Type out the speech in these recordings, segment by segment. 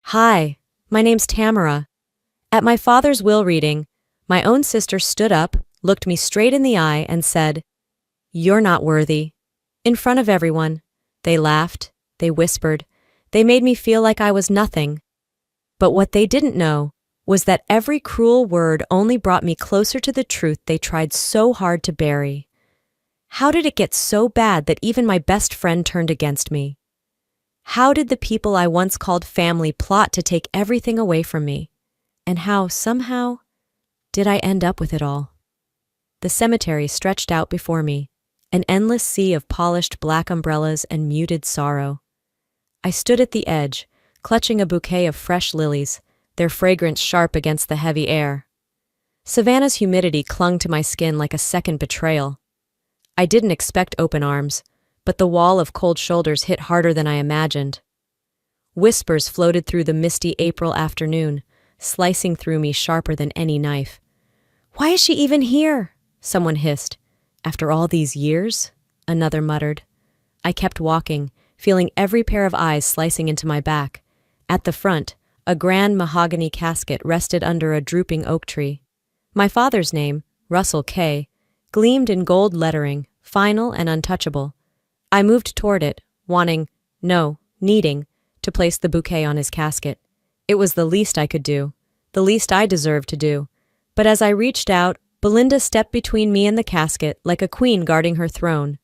Hi, my name's Tamara. At my father's will reading, my own sister stood up, looked me straight in the eye, and said, "You're not worthy." In front of everyone. They laughed, they whispered, they made me feel like I was nothing. But what they didn't know was that every cruel word only brought me closer to the truth they tried so hard to bury. How did it get so bad that even my best friend turned against me? How did the people I once called family plot to take everything away from me? And how, somehow, did I end up with it all? The cemetery stretched out before me, an endless sea of polished black umbrellas and muted sorrow. I stood at the edge, clutching a bouquet of fresh lilies, their fragrance sharp against the heavy air. Savannah's humidity clung to my skin like a second betrayal. I didn't expect open arms, but the wall of cold shoulders hit harder than I imagined. Whispers floated through the misty April afternoon, slicing through me sharper than any knife. "Why is she even here?" someone hissed. "After all these years?" another muttered. I kept walking, feeling every pair of eyes slicing into my back. At the front, a grand mahogany casket rested under a drooping oak tree. My father's name, Russell K., gleamed in gold lettering, final and untouchable. I moved toward it, needing, to place the bouquet on his casket. It was the least I could do, the least I deserved to do. But as I reached out, Belinda stepped between me and the casket like a queen guarding her throne.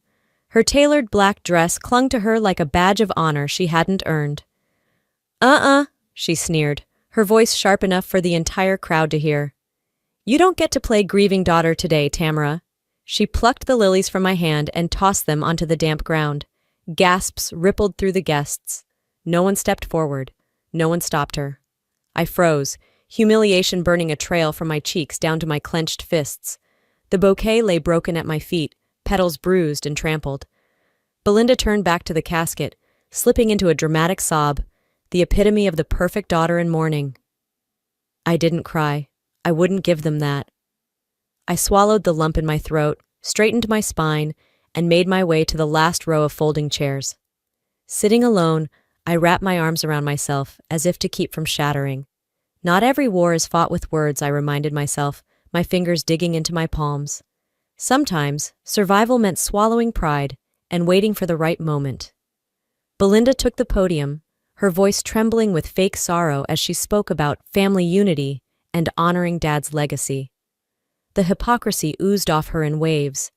Her tailored black dress clung to her like a badge of honor she hadn't earned. She sneered, her voice sharp enough for the entire crowd to hear. "You don't get to play grieving daughter today, Tamara." She plucked the lilies from my hand and tossed them onto the damp ground. Gasps rippled through the guests. No one stepped forward. No one stopped her. I froze, humiliation burning a trail from my cheeks down to my clenched fists. The bouquet lay broken at my feet, petals bruised and trampled. Belinda turned back to the casket, slipping into a dramatic sob, the epitome of the perfect daughter in mourning. I didn't cry. I wouldn't give them that. I swallowed the lump in my throat, straightened my spine, and made my way to the last row of folding chairs. Sitting alone, I wrapped my arms around myself, as if to keep from shattering. Not every war is fought with words, I reminded myself, my fingers digging into my palms. Sometimes, survival meant swallowing pride and waiting for the right moment. Belinda took the podium, her voice trembling with fake sorrow as she spoke about family unity and honoring Dad's legacy. The hypocrisy oozed off her in waves.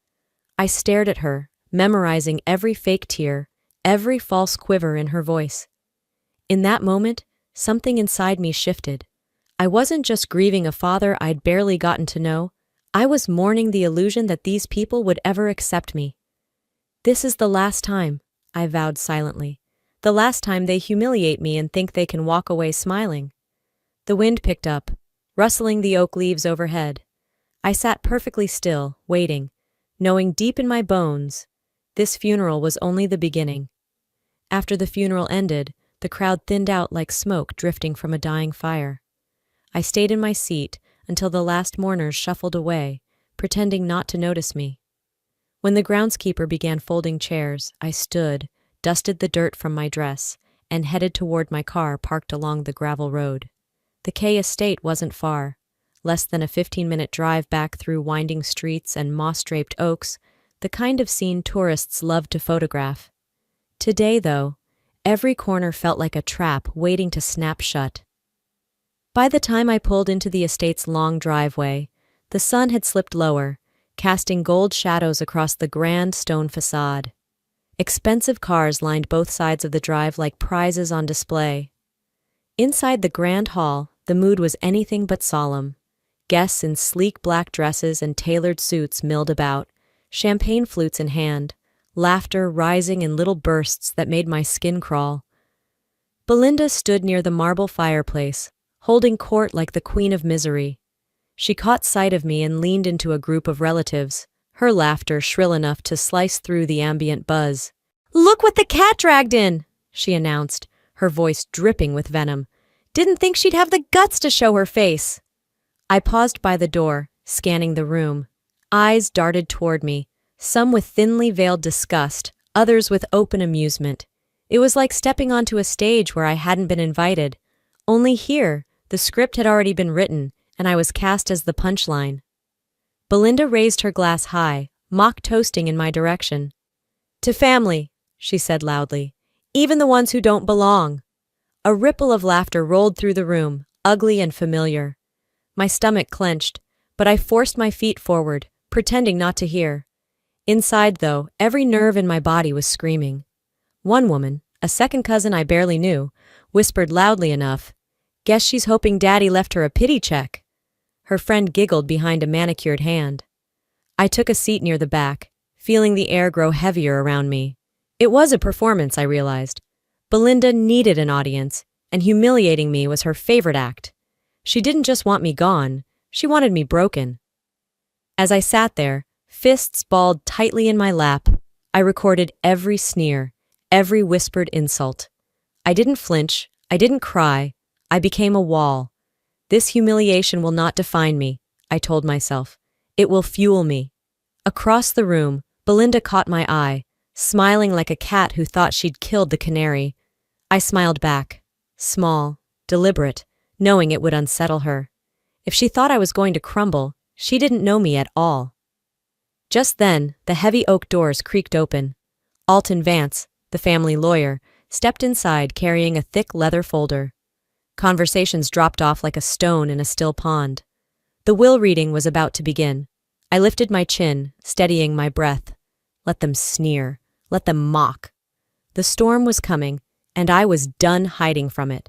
I stared at her, memorizing every fake tear, every false quiver in her voice. In that moment, something inside me shifted. I wasn't just grieving a father I'd barely gotten to know. I was mourning the illusion that these people would ever accept me. "This is the last time," I vowed silently. "The last time they humiliate me and think they can walk away smiling." The wind picked up, rustling the oak leaves overhead. I sat perfectly still, waiting, knowing deep in my bones, this funeral was only the beginning. After the funeral ended, the crowd thinned out like smoke drifting from a dying fire. I stayed in my seat until the last mourners shuffled away, pretending not to notice me. When the groundskeeper began folding chairs, I stood, dusted the dirt from my dress, and headed toward my car parked along the gravel road. The K estate wasn't far. Less than a 15-minute drive back through winding streets and moss-draped oaks, the kind of scene tourists love to photograph. Today, though, every corner felt like a trap waiting to snap shut. By the time I pulled into the estate's long driveway, the sun had slipped lower, casting gold shadows across the grand stone facade. Expensive cars lined both sides of the drive like prizes on display. Inside the grand hall, the mood was anything but solemn. Guests in sleek black dresses and tailored suits milled about, champagne flutes in hand, laughter rising in little bursts that made my skin crawl. Belinda stood near the marble fireplace, holding court like the queen of misery. She caught sight of me and leaned into a group of relatives, her laughter shrill enough to slice through the ambient buzz. "Look what the cat dragged in," she announced, her voice dripping with venom. "Didn't think she'd have the guts to show her face." I paused by the door, scanning the room. Eyes darted toward me, some with thinly veiled disgust, others with open amusement. It was like stepping onto a stage where I hadn't been invited. Only here, the script had already been written, and I was cast as the punchline. Belinda raised her glass high, mock toasting in my direction. To family, she said loudly. Even the ones who don't belong. A ripple of laughter rolled through the room, ugly and familiar. My stomach clenched, but I forced my feet forward, pretending not to hear. Inside, though, every nerve in my body was screaming. One woman, a second cousin I barely knew, whispered loudly enough, "Guess she's hoping Daddy left her a pity check." Her friend giggled behind a manicured hand. I took a seat near the back, feeling the air grow heavier around me. It was a performance, I realized. Belinda needed an audience, and humiliating me was her favorite act. She didn't just want me gone, she wanted me broken. As I sat there, fists balled tightly in my lap, I recorded every sneer, every whispered insult. I didn't flinch, I didn't cry, I became a wall. This humiliation will not define me, I told myself. It will fuel me. Across the room, Belinda caught my eye, smiling like a cat who thought she'd killed the canary. I smiled back, small, deliberate, knowing it would unsettle her. If she thought I was going to crumble, she didn't know me at all. Just then, the heavy oak doors creaked open. Alton Vance, the family lawyer, stepped inside carrying a thick leather folder. Conversations dropped off like a stone in a still pond. The will reading was about to begin. I lifted my chin, steadying my breath. Let them sneer. Let them mock. The storm was coming, and I was done hiding from it.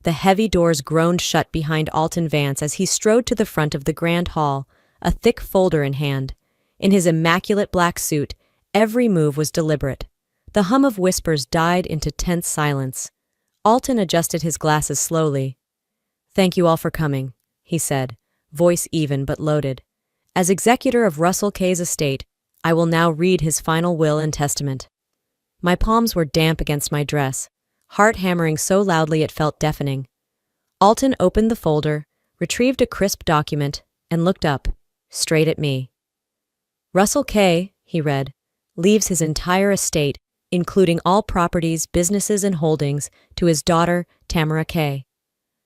The heavy doors groaned shut behind Alton Vance as he strode to the front of the grand hall, a thick folder in hand. In his immaculate black suit, every move was deliberate. The hum of whispers died into tense silence. Alton adjusted his glasses slowly. "Thank you all for coming," he said, voice even but loaded. "As executor of Russell K's estate, I will now read his final will and testament." My palms were damp against my dress, heart hammering so loudly it felt deafening. Alton opened the folder, retrieved a crisp document, and looked up, straight at me. "Russell K," he read, "leaves his entire estate, including all properties, businesses, and holdings, to his daughter, Tamara K."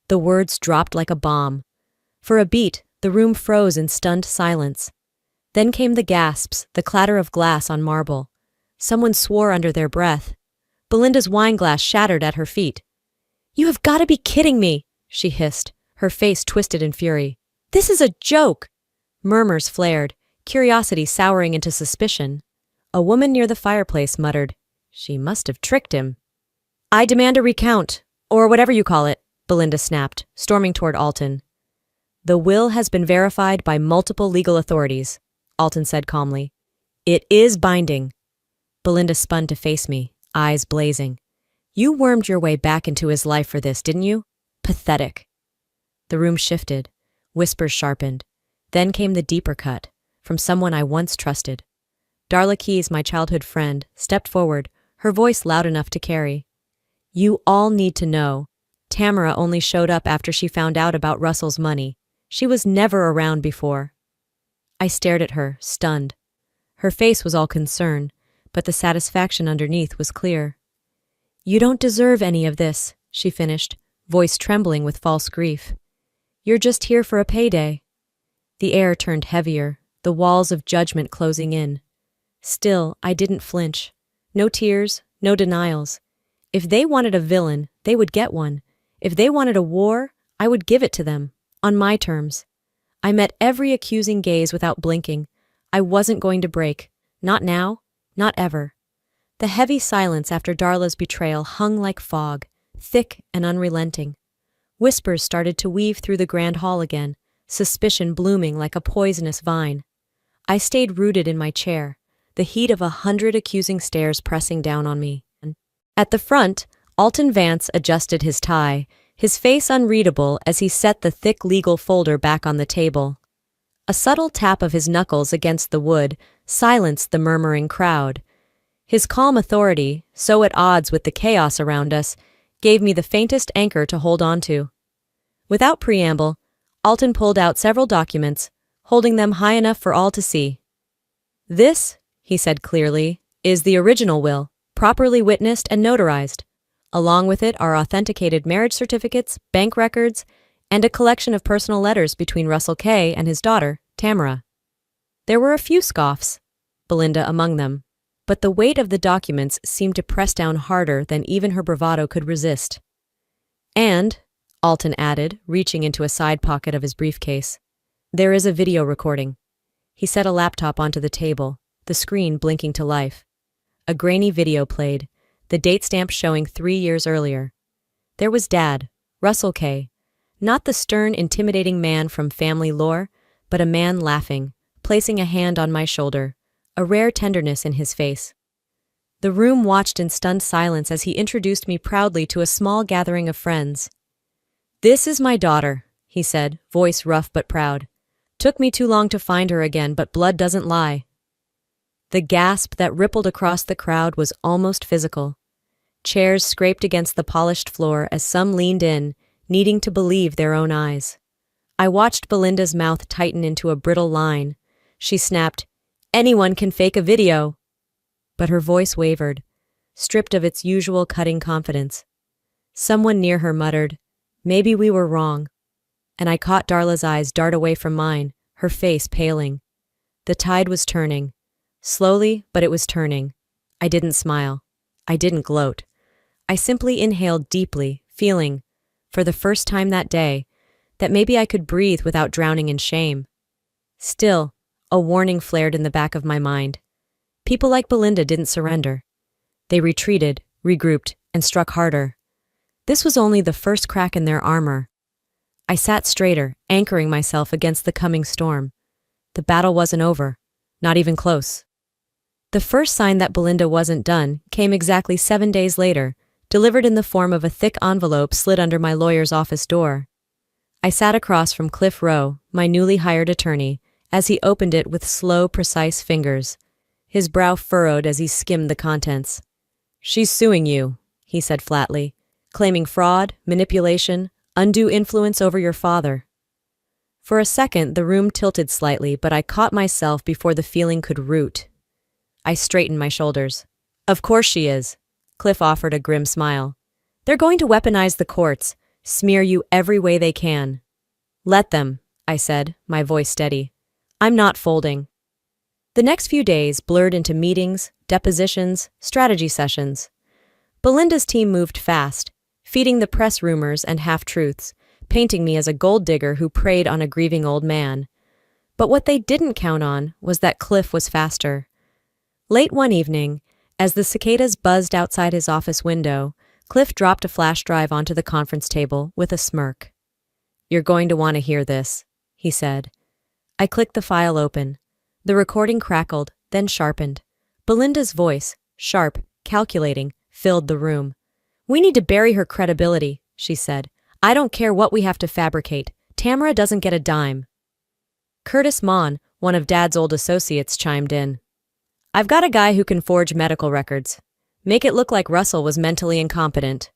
The words dropped like a bomb. For a beat, the room froze in stunned silence. Then came the gasps, the clatter of glass on marble. Someone swore under their breath. Belinda's wineglass shattered at her feet. "You have got to be kidding me," she hissed, her face twisted in fury. "This is a joke." Murmurs flared, curiosity souring into suspicion. A woman near the fireplace muttered, "She must have tricked him." "I demand a recount, or whatever you call it," Belinda snapped, storming toward Alton. "The will has been verified by multiple legal authorities," Alton said calmly. "It is binding." Belinda spun to face me, eyes blazing. "You wormed your way back into his life for this, didn't you? Pathetic." The room shifted, whispers sharpened. Then came the deeper cut, from someone I once trusted. Darla Keyes, my childhood friend, stepped forward, her voice loud enough to carry. "You all need to know. Tamara only showed up after she found out about Russell's money. She was never around before." I stared at her, stunned. Her face was all concern, but the satisfaction underneath was clear. "You don't deserve any of this," she finished, voice trembling with false grief. "You're just here for a payday." The air turned heavier, the walls of judgment closing in. Still, I didn't flinch. No tears, no denials. If they wanted a villain, they would get one. If they wanted a war, I would give it to them, on my terms. I met every accusing gaze without blinking. I wasn't going to break. Not now, not ever. The heavy silence after Darla's betrayal hung like fog, thick and unrelenting. Whispers started to weave through the grand hall again, suspicion blooming like a poisonous vine. I stayed rooted in my chair, the heat of 100 accusing stares pressing down on me. At the front, Alton Vance adjusted his tie, his face unreadable as he set the thick legal folder back on the table. A subtle tap of his knuckles against the wood silenced the murmuring crowd. His calm authority, so at odds with the chaos around us, gave me the faintest anchor to hold on to. Without preamble, Alton pulled out several documents, holding them high enough for all to see. "This," he said clearly, "is the original will, properly witnessed and notarized. Along with it are authenticated marriage certificates, bank records, and a collection of personal letters between Russell K. and his daughter, Tamara. There were a few scoffs, Belinda among them, but the weight of the documents seemed to press down harder than even her bravado could resist. And, Alton added, reaching into a side pocket of his briefcase, there is a video recording. He set a laptop onto the table, the screen blinking to life. A grainy video played, the date stamp showing 3 years earlier. There was Dad, Russell K., not the stern, intimidating man from family lore, but a man laughing, placing a hand on my shoulder, a rare tenderness in his face. The room watched in stunned silence as he introduced me proudly to a small gathering of friends. "This is my daughter," he said, voice rough but proud. "Took me too long to find her again, but blood doesn't lie." The gasp that rippled across the crowd was almost physical. Chairs scraped against the polished floor as some leaned in, needing to believe their own eyes. I watched Belinda's mouth tighten into a brittle line. She snapped, "Anyone can fake a video." But her voice wavered, stripped of its usual cutting confidence. Someone near her muttered, "Maybe we were wrong." And I caught Darla's eyes dart away from mine, her face paling. The tide was turning. Slowly, but it was turning. I didn't smile. I didn't gloat. I simply inhaled deeply, feeling, for the first time that day, that maybe I could breathe without drowning in shame. Still, a warning flared in the back of my mind. People like Belinda didn't surrender. They retreated, regrouped, and struck harder. This was only the first crack in their armor. I sat straighter, anchoring myself against the coming storm. The battle wasn't over, not even close. The first sign that Belinda wasn't done came exactly 7 days later, delivered in the form of a thick envelope slid under my lawyer's office door. I sat across from Cliff Rowe, my newly hired attorney, as he opened it with slow, precise fingers. His brow furrowed as he skimmed the contents. "She's suing you," he said flatly, "claiming fraud, manipulation, undue influence over your father." For a second, the room tilted slightly, but I caught myself before the feeling could root. I straightened my shoulders. "Of course she is," Cliff offered a grim smile. "They're going to weaponize the courts, smear you every way they can." "Let them," I said, my voice steady. "I'm not folding." The next few days blurred into meetings, depositions, strategy sessions. Belinda's team moved fast, feeding the press rumors and half-truths, painting me as a gold digger who preyed on a grieving old man. But what they didn't count on was that Cliff was faster. Late one evening, as the cicadas buzzed outside his office window, Cliff dropped a flash drive onto the conference table with a smirk. "You're going to want to hear this," he said. I clicked the file open. The recording crackled, then sharpened. Belinda's voice, sharp, calculating, filled the room. "We need to bury her credibility," she said. "I don't care what we have to fabricate. Tamara doesn't get a dime." Curtis Mon, one of Dad's old associates, chimed in. "I've got a guy who can forge medical records. Make it look like Russell was mentally incompetent."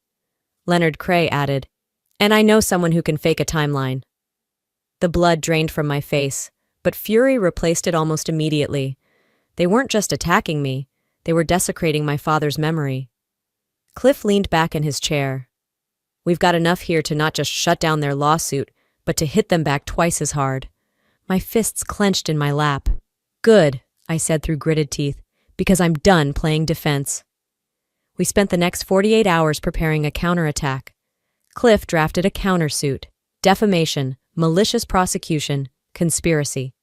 Leonard Cray added, "And I know someone who can fake a timeline." The blood drained from my face, but fury replaced it almost immediately. They weren't just attacking me, they were desecrating my father's memory. Cliff leaned back in his chair. "We've got enough here to not just shut down their lawsuit, but to hit them back twice as hard." My fists clenched in my lap. "Good," I said through gritted teeth, "because I'm done playing defense." We spent the next 48 hours preparing a counterattack. Cliff drafted a countersuit: defamation, malicious prosecution, conspiracy.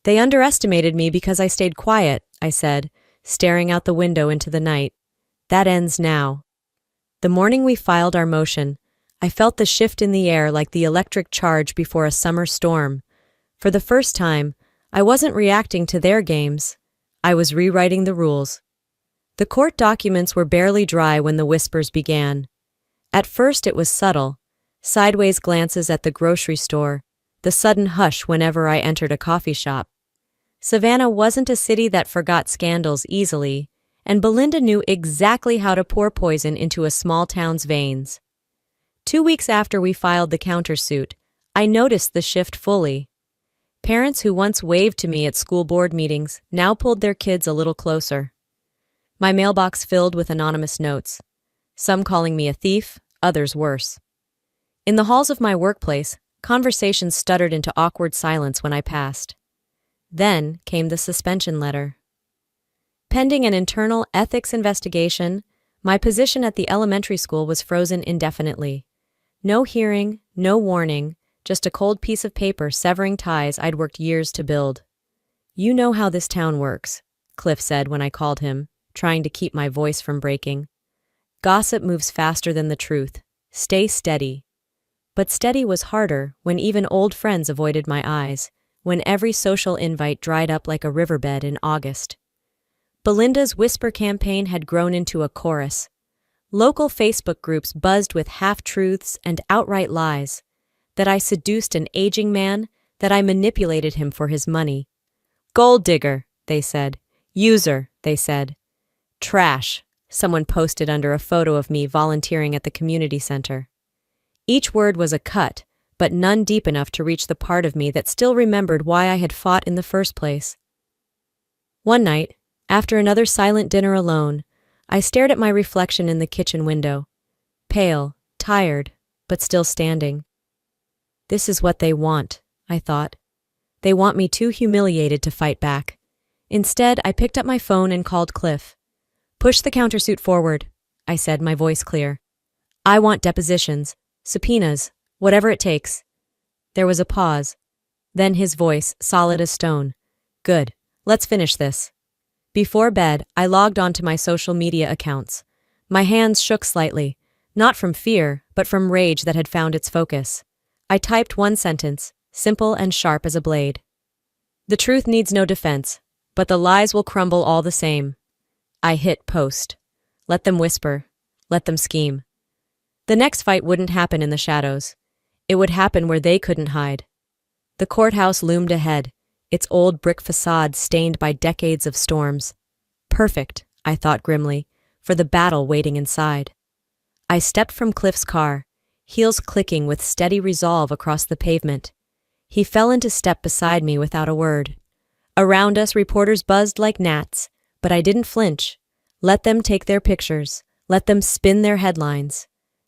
"They underestimated me because I stayed quiet," I said, staring out the window into the night. "That ends now." The morning we filed our motion, I felt the shift in the air like the electric charge before a summer storm. For the first time, I wasn't reacting to their games. I was rewriting the rules. The court documents were barely dry when the whispers began. At first it was subtle, sideways glances at the grocery store, the sudden hush whenever I entered a coffee shop. Savannah wasn't a city that forgot scandals easily, and Belinda knew exactly how to pour poison into a small town's veins. 2 weeks after we filed the countersuit, I noticed the shift fully. Parents who once waved to me at school board meetings now pulled their kids a little closer. My mailbox filled with anonymous notes. some calling me a thief, others worse. In the halls of my workplace, conversations stuttered into awkward silence when I passed. Then came the suspension letter. Pending an internal ethics investigation, my position at the elementary school was frozen indefinitely. No hearing, no warning, just a cold piece of paper severing ties I'd worked years to build. "You know how this town works," Cliff said when I called him, trying to keep my voice from breaking. "Gossip moves faster than the truth. Stay steady." But steady was harder when even old friends avoided my eyes, when every social invite dried up like a riverbed in August. Belinda's whisper campaign had grown into a chorus. Local Facebook groups buzzed with half-truths and outright lies. That I seduced an aging man, that I manipulated him for his money. "Gold digger," they said. "User," they said. "Trash," someone posted under a photo of me volunteering at the community center. Each word was a cut, but none deep enough to reach the part of me that still remembered why I had fought in the first place. One night, after another silent dinner alone, I stared at my reflection in the kitchen window. Pale, tired, but still standing. This is what they want, I thought. They want me too humiliated to fight back. Instead, I picked up my phone and called Cliff. "Push the countersuit forward," I said, my voice clear. "I want depositions, subpoenas, whatever it takes." There was a pause. Then his voice, solid as stone. "Good. Let's finish this." Before bed, I logged onto my social media accounts. My hands shook slightly, not from fear, but from rage that had found its focus. I typed one sentence, simple and sharp as a blade. "The truth needs no defense, but the lies will crumble all the same." I hit post. Let them whisper. Let them scheme. The next fight wouldn't happen in the shadows. It would happen where they couldn't hide. The courthouse loomed ahead, its old brick facade stained by decades of storms. Perfect, I thought grimly, for the battle waiting inside. I stepped from Cliff's car, heels clicking with steady resolve across the pavement. He fell into step beside me without a word. Around us, reporters buzzed like gnats, but I didn't flinch. Let them take their pictures. Let them spin their headlines.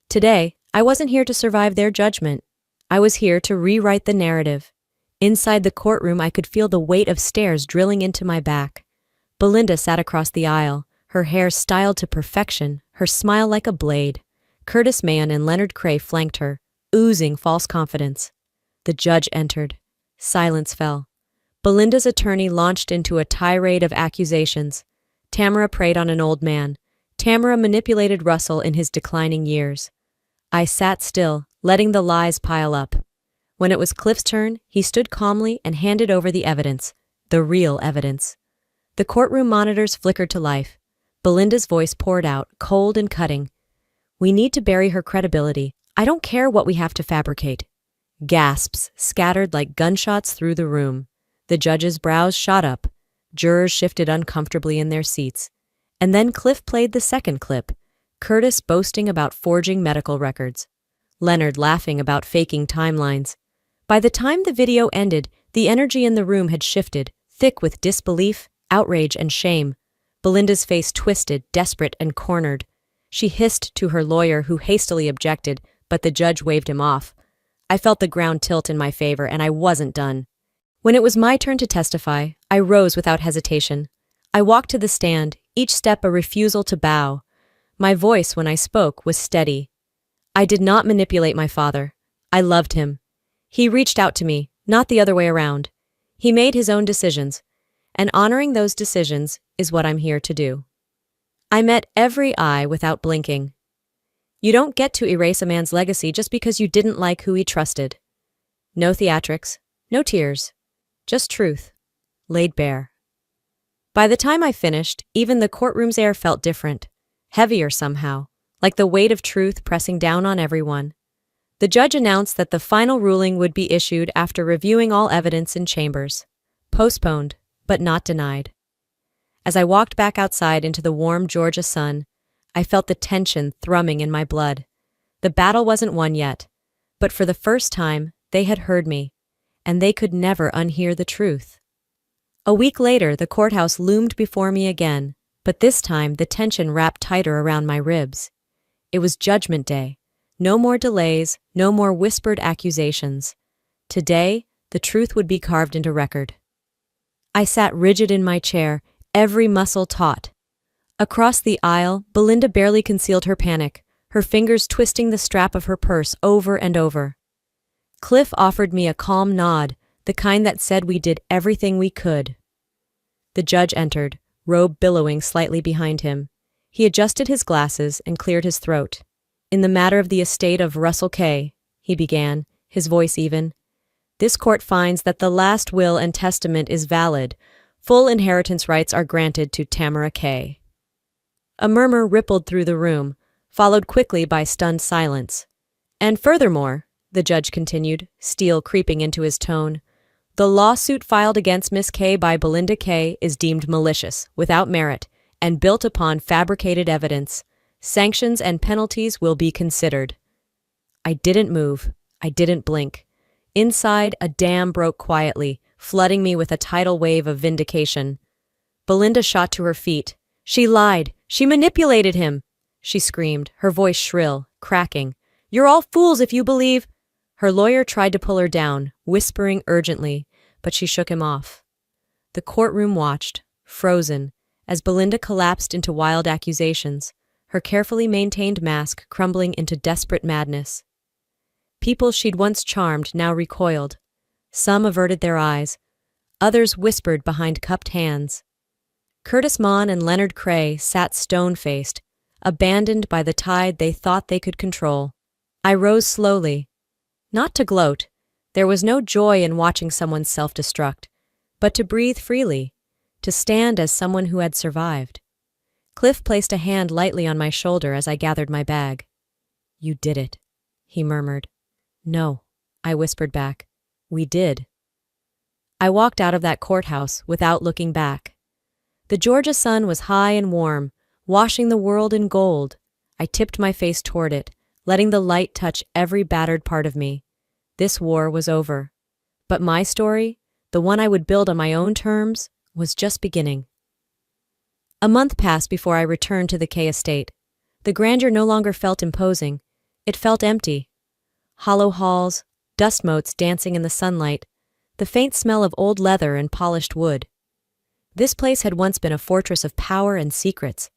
Today, I wasn't here to survive their judgment. I was here to rewrite the narrative. Inside the courtroom, I could feel the weight of stares drilling into my back. Belinda sat across the aisle, her hair styled to perfection, her smile like a blade. Curtis Mann and Leonard Cray flanked her, oozing false confidence. The judge entered. Silence fell. Belinda's attorney launched into a tirade of accusations. Tamara preyed on an old man. Tamara manipulated Russell in his declining years. I sat still, letting the lies pile up. When it was Cliff's turn, he stood calmly and handed over the evidence, the real evidence. The courtroom monitors flickered to life. Belinda's voice poured out, cold and cutting. "We need to bury her credibility. I don't care what we have to fabricate." Gasps scattered like gunshots through the room. The judge's brows shot up. Jurors shifted uncomfortably in their seats. And then Cliff played the second clip, Curtis boasting about forging medical records, Leonard laughing about faking timelines. By the time the video ended, the energy in the room had shifted, thick with disbelief, outrage, and shame. Belinda's face twisted, desperate and cornered. She hissed to her lawyer, who hastily objected, but the judge waved him off. I felt the ground tilt in my favor, and I wasn't done. When it was my turn to testify, I rose without hesitation. I walked to the stand, each step a refusal to bow. My voice, when I spoke, was steady. I did not manipulate my father. I loved him. He reached out to me, not the other way around. He made his own decisions, and honoring those decisions is what I'm here to do. I met every eye without blinking. You don't get to erase a man's legacy just because you didn't like who he trusted. No theatrics, no tears, just truth, laid bare. By the time I finished, even the courtroom's air felt different, heavier somehow, like the weight of truth pressing down on everyone. The judge announced that the final ruling would be issued after reviewing all evidence in chambers. Postponed, but not denied. As I walked back outside into the warm Georgia sun, I felt the tension thrumming in my blood. The battle wasn't won yet, but for the first time, they had heard me, and they could never unhear the truth. A week later, the courthouse loomed before me again, but this time the tension wrapped tighter around my ribs. It was Judgment Day. No more delays, no more whispered accusations. Today, the truth would be carved into record. I sat rigid in my chair, every muscle taut. Across the aisle, Belinda barely concealed her panic, her fingers twisting the strap of her purse over and over. Cliff offered me a calm nod, the kind that said we did everything we could. The judge entered, robe billowing slightly behind him. He adjusted his glasses and cleared his throat. "In the matter of the estate of Russell K," he began, his voice even, "this court finds that the last will and testament is valid. Full inheritance rights are granted to Tamara K." A murmur rippled through the room, followed quickly by stunned silence. "And furthermore," the judge continued, steel creeping into his tone, "the lawsuit filed against Miss K by Belinda K is deemed malicious, without merit, and built upon fabricated evidence. Sanctions and penalties will be considered." I didn't move. I didn't blink. Inside, a dam broke quietly, flooding me with a tidal wave of vindication. Belinda shot to her feet. "She lied! She manipulated him!" she screamed, her voice shrill, cracking. "You're all fools if you believe—" Her lawyer tried to pull her down, whispering urgently, but she shook him off. The courtroom watched, frozen, as Belinda collapsed into wild accusations, her carefully maintained mask crumbling into desperate madness. People she'd once charmed now recoiled. Some averted their eyes. Others whispered behind cupped hands. Curtis Mon and Leonard Cray sat stone-faced, abandoned by the tide they thought they could control. I rose slowly. Not to gloat. There was no joy in watching someone self-destruct, but to breathe freely, to stand as someone who had survived. Cliff placed a hand lightly on my shoulder as I gathered my bag. "You did it," he murmured. "No," I whispered back. "We did." I walked out of that courthouse without looking back. The Georgia sun was high and warm, washing the world in gold. I tipped my face toward it, letting the light touch every battered part of me. This war was over. But my story, the one I would build on my own terms, was just beginning. A month passed before I returned to the K estate. The grandeur no longer felt imposing. It felt empty. Hollow halls, dust motes dancing in the sunlight, the faint smell of old leather and polished wood. This place had once been a fortress of power and secrets.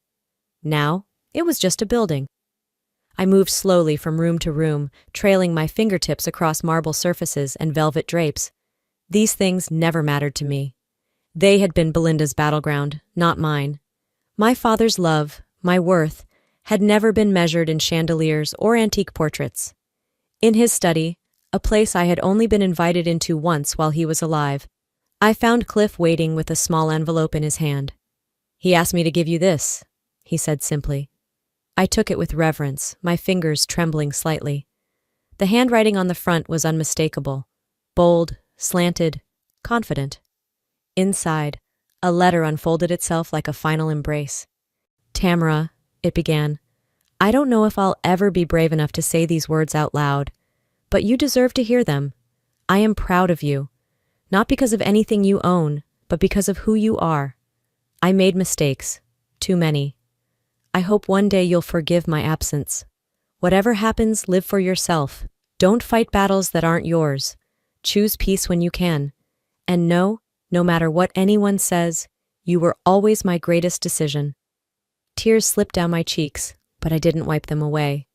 Now, it was just a building. I moved slowly from room to room, trailing my fingertips across marble surfaces and velvet drapes. These things never mattered to me. They had been Belinda's battleground, not mine. My father's love, my worth, had never been measured in chandeliers or antique portraits. In his study, a place I had only been invited into once while he was alive, I found Cliff waiting with a small envelope in his hand. "He asked me to give you this," he said simply. I took it with reverence, my fingers trembling slightly. The handwriting on the front was unmistakable, bold, slanted, confident. Inside, a letter unfolded itself like a final embrace. "Tamara," it began, "I don't know if I'll ever be brave enough to say these words out loud, but you deserve to hear them. I am proud of you. Not because of anything you own, but because of who you are. I made mistakes, too many. I hope one day you'll forgive my absence. Whatever happens, live for yourself. Don't fight battles that aren't yours. Choose peace when you can. And know, no matter what anyone says, you were always my greatest decision." Tears slipped down my cheeks, but I didn't wipe them away.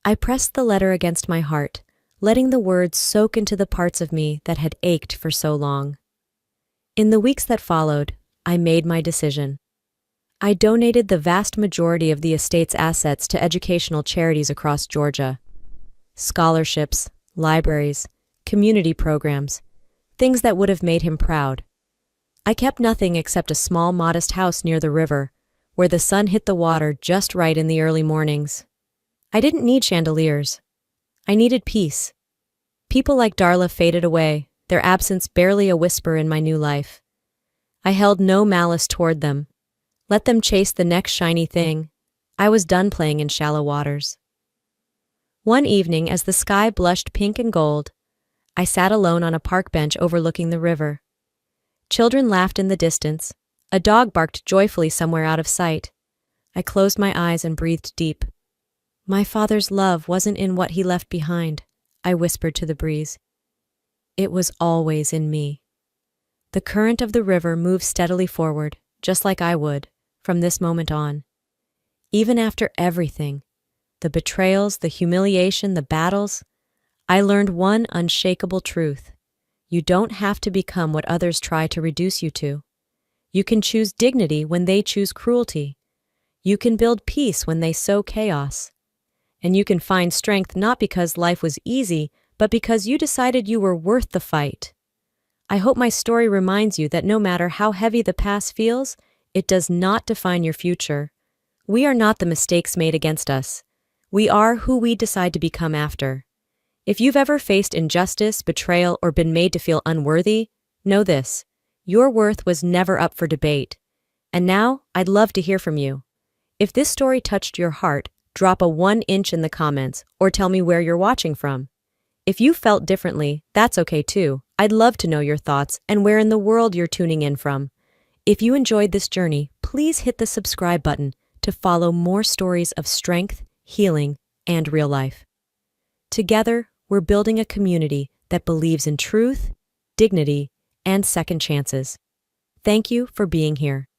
I pressed the letter against my heart, letting the words soak into the parts of me that had ached for so long. In the weeks that followed, I made my decision. I donated the vast majority of the estate's assets to educational charities across Georgia. Scholarships, libraries, community programs, things that would have made him proud. I kept nothing except a small, modest house near the river, where the sun hit the water just right in the early mornings. I didn't need chandeliers. I needed peace. People like Darla faded away, their absence barely a whisper in my new life. I held no malice toward them. Let them chase the next shiny thing. I was done playing in shallow waters. One evening, as the sky blushed pink and gold, I sat alone on a park bench overlooking the river. Children laughed in the distance. A dog barked joyfully somewhere out of sight. I closed my eyes and breathed deep. My father's love wasn't in what he left behind, I whispered to the breeze. It was always in me. The current of the river moved steadily forward, just like I would, from this moment on. Even after everything, the betrayals, the humiliation, the battles, I learned one unshakable truth. You don't have to become what others try to reduce you to. You can choose dignity when they choose cruelty. You can build peace when they sow chaos. And you can find strength not because life was easy, but because you decided you were worth the fight. I hope my story reminds you that no matter how heavy the past feels, it does not define your future. We are not the mistakes made against us. We are who we decide to become after. If you've ever faced injustice, betrayal, or been made to feel unworthy, know this: your worth was never up for debate. And now, I'd love to hear from you. If this story touched your heart, drop a 1-inch in the comments or tell me where you're watching from. If you felt differently, that's okay too. I'd love to know your thoughts and where in the world you're tuning in from. If you enjoyed this journey, please hit the subscribe button to follow more stories of strength, healing, and real life. Together, we're building a community that believes in truth, dignity, and second chances. Thank you for being here.